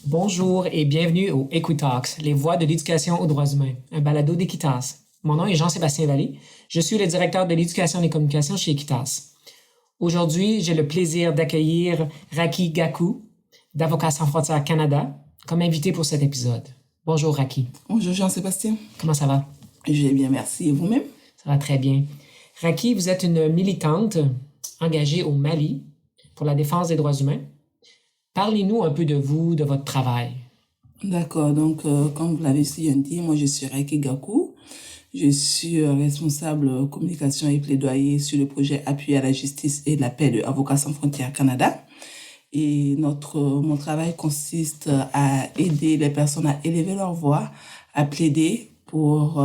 Bonjour et bienvenue au Equitalks, les voix de l'éducation aux droits humains, un balado d'Equitas. Mon nom est Jean-Sébastien Vallée. Je suis le directeur de l'éducation et des communications chez Equitas. Aujourd'hui, j'ai le plaisir d'accueillir Raki Gaku, d'Avocats sans frontières Canada, comme invité pour cet épisode. Bonjour Raki. Bonjour Jean-Sébastien. Comment ça va? Je vais bien, merci. Et vous-même? Ça va très bien. Raki, vous êtes une militante engagée au Mali pour la défense des droits humains. Parlez-nous un peu de vous, de votre travail. D'accord, donc comme vous l'avez si bien dit, moi je suis Raki Gaku. Je suis responsable communication et plaidoyer sur le projet Appui à la justice et la paix de Avocats sans frontières Canada. Et mon travail consiste à aider les personnes à élever leur voix, à plaider pour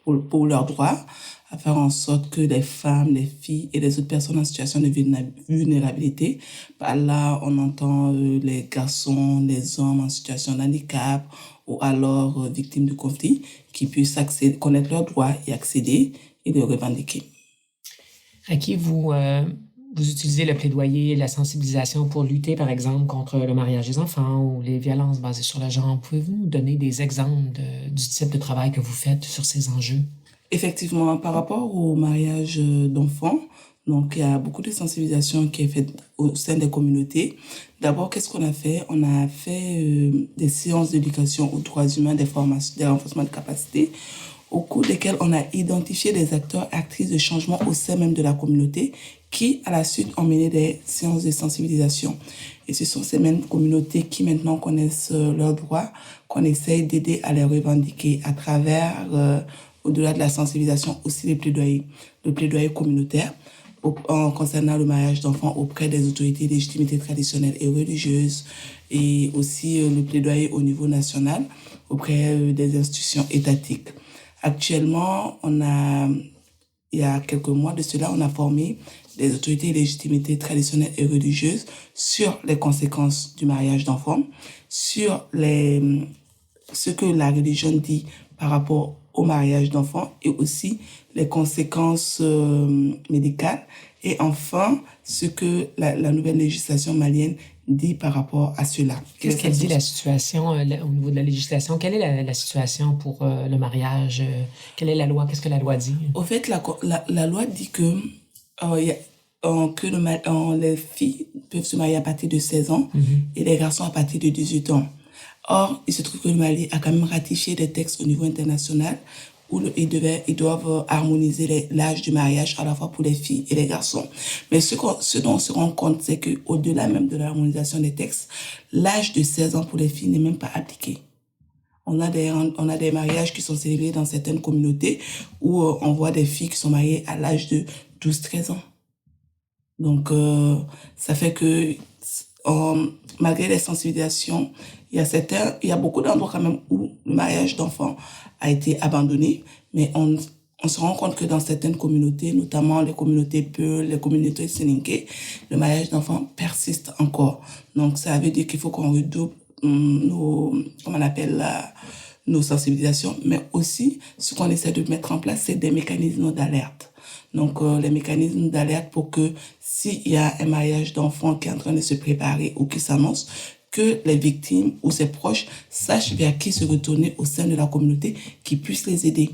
leurs droits, à faire en sorte que les femmes, les filles et les autres personnes en situation de vulnérabilité, par là on entend les garçons, les hommes en situation de handicap ou alors victimes de conflits, qui puissent connaître leurs droits et accéder et les revendiquer. Raki, vous utilisez le plaidoyer et la sensibilisation pour lutter, par exemple, contre le mariage des enfants ou les violences basées sur le genre. Pouvez-vous nous donner des exemples du type de travail que vous faites sur ces enjeux? Effectivement, par rapport au mariage d'enfants, donc il y a beaucoup de sensibilisation qui est faite au sein des communautés. D'abord, qu'est-ce qu'on a fait? On a fait des séances d'éducation aux droits humains, des formations, des renforcements de capacité, au cours desquels on a identifié des acteurs, actrices de changement au sein même de la communauté qui, à la suite, ont mené des séances de sensibilisation. Et ce sont ces mêmes communautés qui maintenant connaissent leurs droits, qu'on essaye d'aider à les revendiquer à travers, au-delà de la sensibilisation, aussi le plaidoyer communautaire concernant le mariage d'enfants auprès des autorités de légitimité traditionnelles et religieuses, et aussi le plaidoyer au niveau national auprès des institutions étatiques. Actuellement, il y a quelques mois de cela, on a formé des autorités de légitimité traditionnelles et religieuses sur les conséquences du mariage d'enfants, sur ce que la religion dit par rapport au mariage d'enfants et aussi les conséquences médicales, et enfin ce que la nouvelle législation malienne dit par rapport à cela. Qu'est-ce qu'elle dit, la situation au niveau de la législation? Quelle est la situation pour le mariage? Quelle est la loi? Qu'est-ce que la loi dit? Au fait, la loi dit que les filles peuvent se marier à partir de 16 ans et les garçons à partir de 18 ans. Or, il se trouve que le Mali a quand même ratifié des textes au niveau international où ils doivent harmoniser l'âge du mariage à la fois pour les filles et les garçons. Mais ce dont on se rend compte, c'est que au-delà même de l'harmonisation des textes, l'âge de 16 ans pour les filles n'est même pas appliqué. On a des mariages qui sont célébrés dans certaines communautés où on voit des filles qui sont mariées à l'âge de 12-13 ans. Donc, ça fait que malgré les sensibilisations, il y a beaucoup d'endroits quand même où le mariage d'enfants a été abandonné, mais on se rend compte que dans certaines communautés, notamment les communautés Peul, les communautés Séninké, le mariage d'enfants persiste encore. Donc, ça veut dire qu'il faut qu'on redouble nos sensibilisations, mais aussi, ce qu'on essaie de mettre en place, c'est des mécanismes d'alerte. Donc, les mécanismes d'alerte pour que s'il y a un mariage d'enfants qui est en train de se préparer ou qui s'annonce, que les victimes ou ses proches sachent vers qui se retourner au sein de la communauté qui puisse les aider.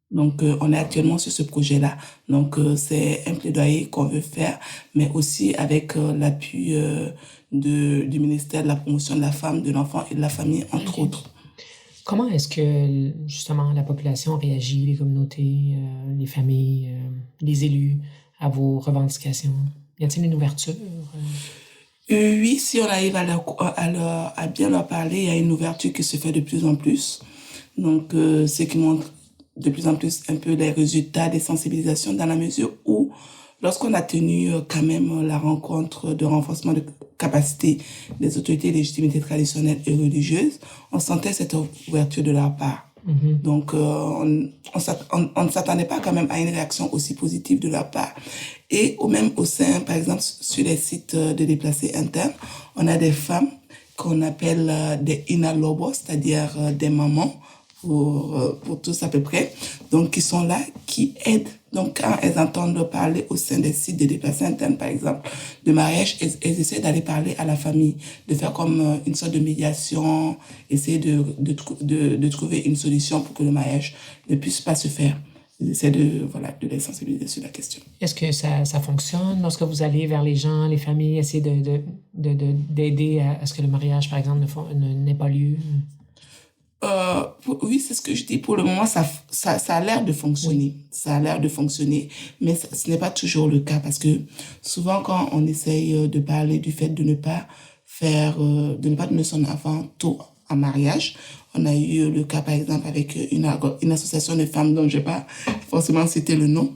Donc, on est actuellement sur ce projet-là. Donc, c'est un plaidoyer qu'on veut faire, mais aussi avec l'appui du ministère de la promotion de la femme, de l'enfant et de la famille, entre autres. Comment est-ce que, justement, la population réagit, les communautés, les familles, les élus, à vos revendications? Y a-t-il une ouverture? Oui, si on arrive à bien leur parler, il y a une ouverture qui se fait de plus en plus. Donc, ce qui montre de plus en plus un peu les résultats des sensibilisations, dans la mesure où, lorsqu'on a tenu quand même la rencontre de renforcement de capacité des autorités de légitimité traditionnelles et religieuses, on sentait cette ouverture de leur part. Donc, on ne s'attendait pas quand même à une réaction aussi positive de leur part. Et même au sein, par exemple, sur les sites de déplacés internes, on a des femmes qu'on appelle des inalobos, c'est-à-dire des mamans, pour tous à peu près, donc qui sont là, qui aident. Donc, quand elles entendent parler au sein des sites de déplacés internes, par exemple, de mariage, elles essaient d'aller parler à la famille, de faire comme une sorte de médiation, essayer de trouver une solution pour que le mariage ne puisse pas se faire. Ils essaient de les sensibiliser sur la question. Est-ce que ça fonctionne lorsque vous allez vers les gens, les familles, essayer d'aider à ce que le mariage, par exemple, n'ait pas lieu? Oui, c'est ce que je dis. Pour le moment, ça a l'air de fonctionner. Oui. Ça a l'air de fonctionner, mais ce n'est pas toujours le cas parce que souvent, quand on essaye de parler du fait de ne pas donner son enfant tôt en mariage, on a eu le cas, par exemple, avec une association de femmes dont je n'ai pas forcément cité le nom,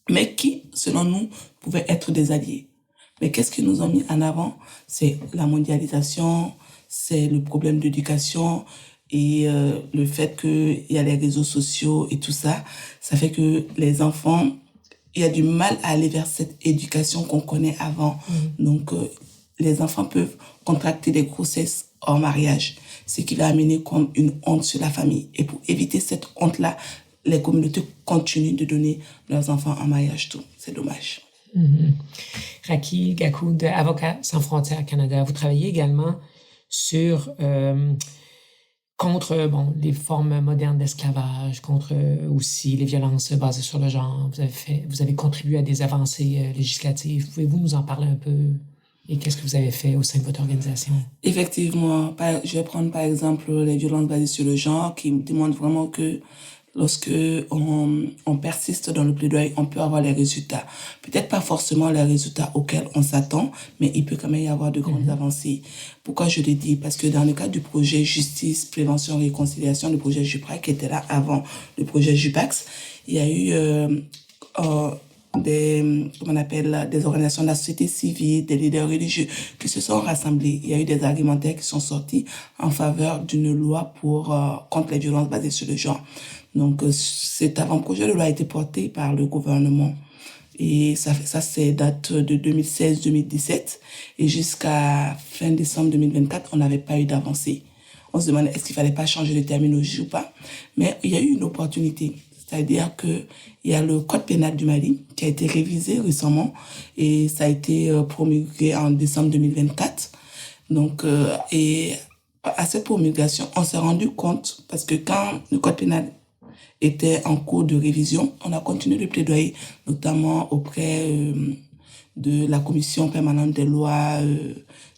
mais qui, selon nous, pouvaient être des alliés. Mais qu'est-ce qu'ils nous ont mis en avant? C'est la mondialisation, c'est le problème d'éducation, et le fait qu'il y a les réseaux sociaux et tout ça, ça fait que les enfants, il y a du mal à aller vers cette éducation qu'on connaît avant. Donc, les enfants peuvent contracter des grossesses hors mariage, ce qui va amener comme une honte sur la famille. Et pour éviter cette honte-là, les communautés continuent de donner leurs enfants en mariage tôt. C'est dommage. Raki Gakou de Avocats sans frontières Canada, vous travaillez également sur... contre les formes modernes d'esclavage, contre aussi les violences basées sur le genre. Vous avez contribué à des avancées législatives. Pouvez-vous nous en parler un peu? Et qu'est-ce que vous avez fait au sein de votre organisation? Effectivement, je vais prendre par exemple les violences basées sur le genre qui démontrent vraiment que lorsque on persiste dans le plaidoyer, on peut avoir les résultats. Peut-être pas forcément les résultats auxquels on s'attend, mais il peut quand même y avoir de grandes avancées. Pourquoi je le dis? Parce que dans le cadre du projet Justice, Prévention, Réconciliation, le projet JUPRA, qui était là avant le projet JUPAX, il y a eu des organisations de la société civile, des leaders religieux qui se sont rassemblés. Il y a eu des argumentaires qui sont sortis en faveur d'une loi contre les violences basées sur le genre. Donc, cet avant-projet de loi a été porté par le gouvernement. Et ça date de 2016-2017. Et jusqu'à fin décembre 2024, on n'avait pas eu d'avancée. On se demandait est-ce qu'il fallait pas changer de terminologie ou pas. Mais il y a eu une opportunité. C'est-à-dire que il y a le Code pénal du Mali qui a été révisé récemment et ça a été promulgué en décembre 2024. Donc, et à cette promulgation, on s'est rendu compte, parce que quand le Code pénal était en cours de révision, on a continué le plaidoyer, notamment auprès de la Commission permanente des lois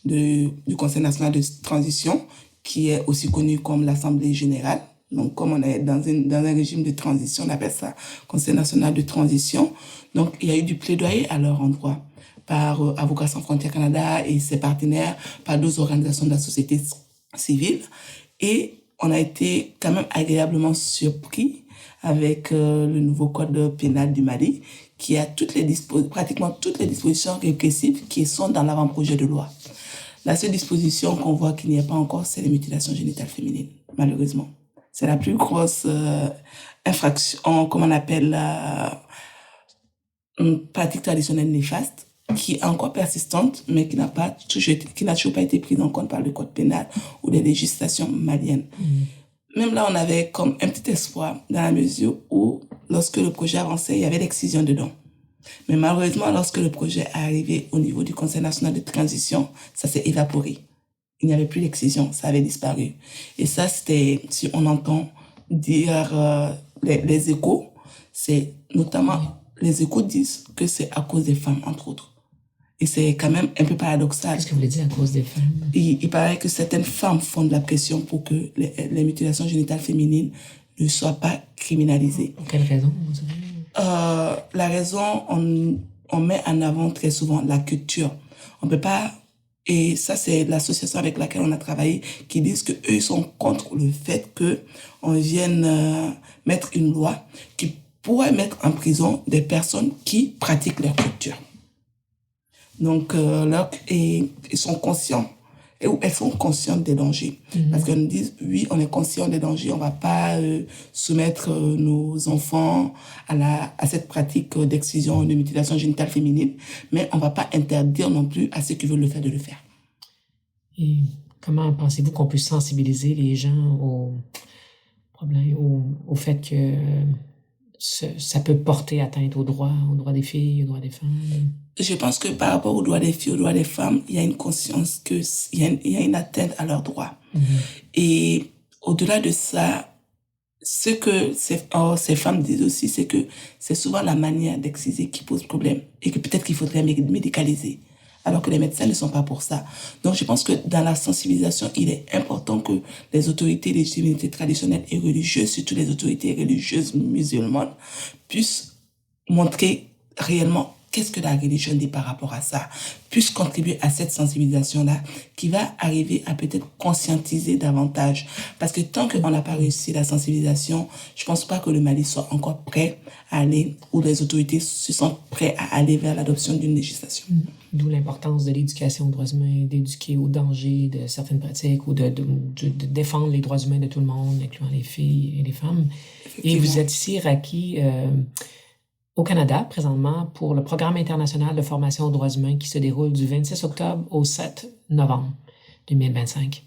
du Conseil national de transition, qui est aussi connu comme l'Assemblée générale. Donc, comme on est dans un régime de transition, on appelle ça Conseil national de transition. Donc, il y a eu du plaidoyer à leur endroit par Avocats sans frontières Canada et ses partenaires, par d'autres organisations de la société civile. Et on a été quand même agréablement surpris avec le nouveau code pénal du Mali, qui a pratiquement toutes les dispositions répressives qui sont dans l'avant-projet de loi. La seule disposition qu'on voit qu'il n'y a pas encore, c'est les mutilations génitales féminines, malheureusement. C'est la plus grosse infraction, comme on appelle une pratique traditionnelle néfaste, qui est encore persistante, mais qui n'a toujours pas été prise en compte par le code pénal ou les législations maliennes. Même là, on avait comme un petit espoir, dans la mesure où, lorsque le projet avançait, il y avait l'excision dedans. Mais malheureusement, lorsque le projet est arrivé au niveau du Conseil national de transition, ça s'est évaporé. Il n'y avait plus d'excision, ça avait disparu. Et ça, c'était, si on entend dire les échos, c'est notamment, les échos disent que c'est à cause des femmes, entre autres. Et c'est quand même un peu paradoxal. Qu'est-ce que vous voulez dire à cause des femmes? Il paraît que certaines femmes font de la pression pour que les mutilations génitales féminines ne soient pas criminalisées. Pour quelle raison? La raison, on met en avant très souvent la culture. On peut pas, et ça c'est l'association avec laquelle on a travaillé, qui disent que eux sont contre le fait que on vienne mettre une loi qui pourrait mettre en prison des personnes qui pratiquent leur culture. Donc, ils sont conscients, ou elles sont conscientes des dangers. Parce qu'elles nous disent, oui, on est conscient des dangers, on va pas soumettre nos enfants à cette pratique d'excision, de mutilation génitale féminine, mais on va pas interdire non plus à ceux qui veulent le faire de le faire. Et comment pensez-vous qu'on peut sensibiliser les gens au problème, au fait que ça peut porter atteinte aux droits des filles, aux droits des femmes? Je pense que par rapport aux droits des filles, aux droits des femmes, il y a une conscience il y a une atteinte à leurs droits. Et au-delà de ça, ce que ces femmes disent aussi, c'est que c'est souvent la manière d'exciser qui pose problème et que peut-être qu'il faudrait médicaliser, alors que les médecins ne sont pas pour ça. Donc, je pense que dans la sensibilisation, il est important que les autorités, les divinités traditionnelles et religieuses, surtout les autorités religieuses musulmanes, puissent montrer réellement qu'est-ce que la religion dit par rapport à ça, puisse contribuer à cette sensibilisation-là qui va arriver à peut-être conscientiser davantage. Parce que tant qu'on n'a pas réussi la sensibilisation, je pense pas que le Mali soit encore prêt à aller, ou les autorités se sentent prêts à aller vers l'adoption d'une législation. D'où l'importance de l'éducation aux droits humains, d'éduquer aux dangers de certaines pratiques ou de défendre les droits humains de tout le monde, incluant les filles et les femmes. Et vous êtes ici, Raki, au Canada, présentement, pour le Programme international de formation aux droits humains qui se déroule du 26 octobre au 7 novembre 2025.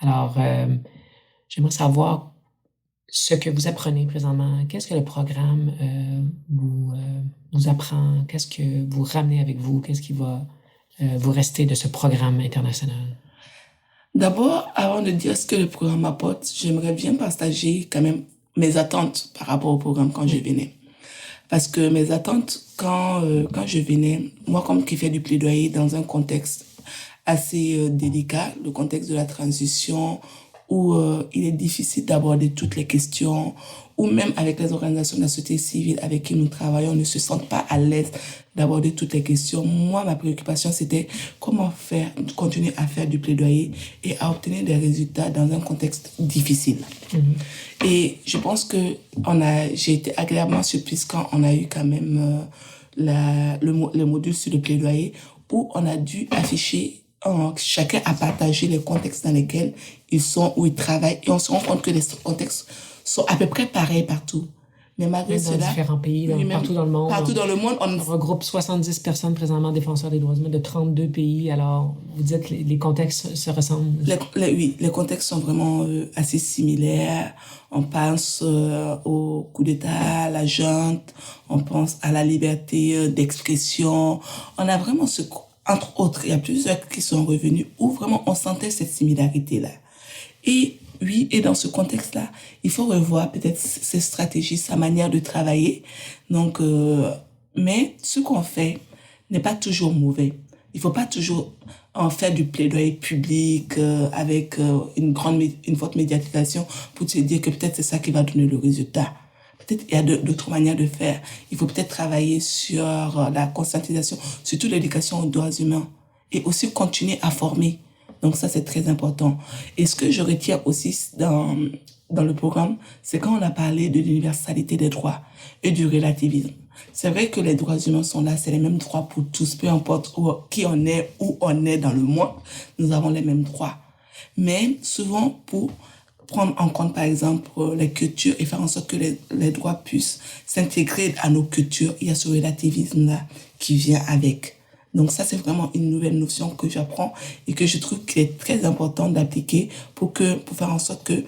Alors, j'aimerais savoir ce que vous apprenez présentement. Qu'est-ce que le programme vous apprend? Qu'est-ce que vous ramenez avec vous? Qu'est-ce qui va vous rester de ce programme international? D'abord, avant de dire ce que le programme apporte, j'aimerais bien partager quand même mes attentes par rapport au programme quand je venais. Parce que mes attentes, quand je venais, moi comme qui fais du plaidoyer dans un contexte assez délicat, le contexte de la transition, où il est difficile d'aborder toutes les questions, ou même avec les organisations de la société civile avec qui nous travaillons, ne se sentent pas à l'aise d'aborder toutes les questions. Moi, ma préoccupation, c'était comment continuer à faire du plaidoyer et à obtenir des résultats dans un contexte difficile. Et je pense que j'ai été agréablement surprise quand on a eu quand même le module sur le plaidoyer où on a dû afficher, chacun a partagé les contextes dans lesquels ils sont, où ils travaillent, et on se rend compte que les contextes sont à peu près pareils partout. Mais malgré cela... Dans différents pays, partout dans le monde. Partout dans le monde, on regroupe 70 personnes présentement défenseurs des droits humains de 32 pays. Alors, vous dites que les contextes se ressemblent? Oui, les contextes sont vraiment assez similaires. On pense au coup d'État, à la junte, on pense à la liberté d'expression. On a vraiment entre autres, il y a plusieurs qui sont revenus où vraiment on sentait cette similarité-là. Et oui, et dans ce contexte-là, il faut revoir peut-être ses stratégies, sa manière de travailler. Donc, mais ce qu'on fait n'est pas toujours mauvais. Il faut pas toujours en faire du plaidoyer public avec une forte médiatisation pour te dire que peut-être c'est ça qui va donner le résultat. Peut-être il y a d'autres manières de faire. Il faut peut-être travailler sur la conscientisation, surtout l'éducation aux droits humains, et aussi continuer à former. Donc ça, c'est très important. Et ce que je retiens aussi dans le programme, c'est quand on a parlé de l'universalité des droits et du relativisme. C'est vrai que les droits humains sont là, c'est les mêmes droits pour tous, peu importe qui on est, où on est dans le monde, nous avons les mêmes droits. Mais souvent, pour prendre en compte, par exemple, les cultures et faire en sorte que les droits puissent s'intégrer à nos cultures, il y a ce relativisme-là qui vient avec. Donc ça, c'est vraiment une nouvelle notion que j'apprends et que je trouve qu'il est très important d'appliquer pour faire en sorte que,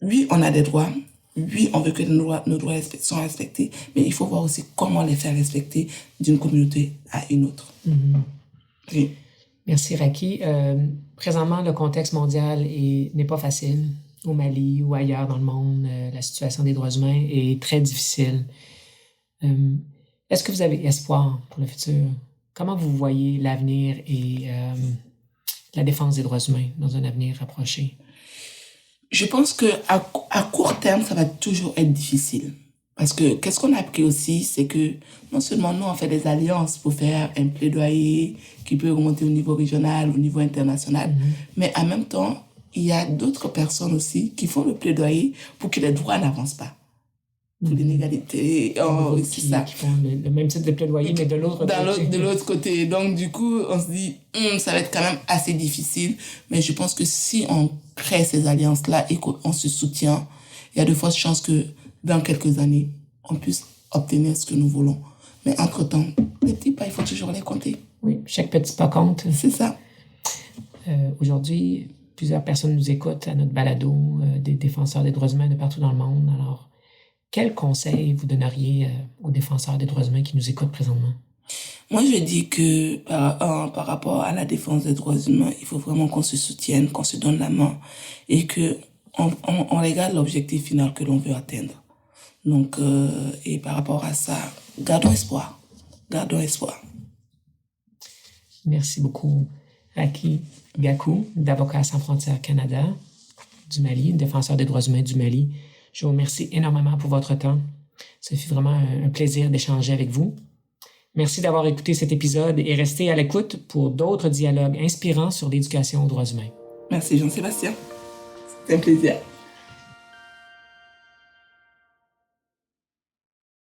oui, on a des droits, oui, on veut que nos droits soient respectés, mais il faut voir aussi comment les faire respecter d'une communauté à une autre. Oui. Merci, Raki. Présentement, le contexte mondial n'est pas facile. Au Mali ou ailleurs dans le monde, la situation des droits humains est très difficile. Est-ce que vous avez espoir pour le futur? Comment vous voyez l'avenir et la défense des droits humains dans un avenir rapproché? Je pense qu'à court terme, ça va toujours être difficile. Parce que qu'est-ce qu'on a appris aussi, c'est que non seulement nous, on fait des alliances pour faire un plaidoyer qui peut remonter au niveau régional, au niveau international, mais en même temps, il y a d'autres personnes aussi qui font le plaidoyer pour que les droits n'avancent pas. Pour l'inégalité, c'est ça. Qui font le même type de plaidoyer, mais de l'autre côté. De l'autre côté. Donc, du coup, on se dit, ça va être quand même assez difficile. Mais je pense que si on crée ces alliances-là et qu'on se soutient, il y a de fortes chances que dans quelques années, on puisse obtenir ce que nous voulons. Mais entre-temps, les petits pas, il faut toujours les compter. Oui, chaque petit pas compte. C'est ça. Aujourd'hui, plusieurs personnes nous écoutent à notre balado des défenseurs des droits humains de partout dans le monde. Alors, quel conseil vous donneriez aux défenseurs des droits humains qui nous écoutent présentement? Moi, je dis que par rapport à la défense des droits humains, il faut vraiment qu'on se soutienne, qu'on se donne la main et que on regarde l'objectif final que l'on veut atteindre. Donc, et par rapport à ça, gardons espoir. Gardons espoir. Merci beaucoup, Racky Gakou, d'Avocats sans frontières Canada du Mali, défenseur des droits humains du Mali. Je vous remercie énormément pour votre temps. Ce fut vraiment un plaisir d'échanger avec vous. Merci d'avoir écouté cet épisode et restez à l'écoute pour d'autres dialogues inspirants sur l'éducation aux droits humains. Merci Jean-Sébastien. C'était un plaisir.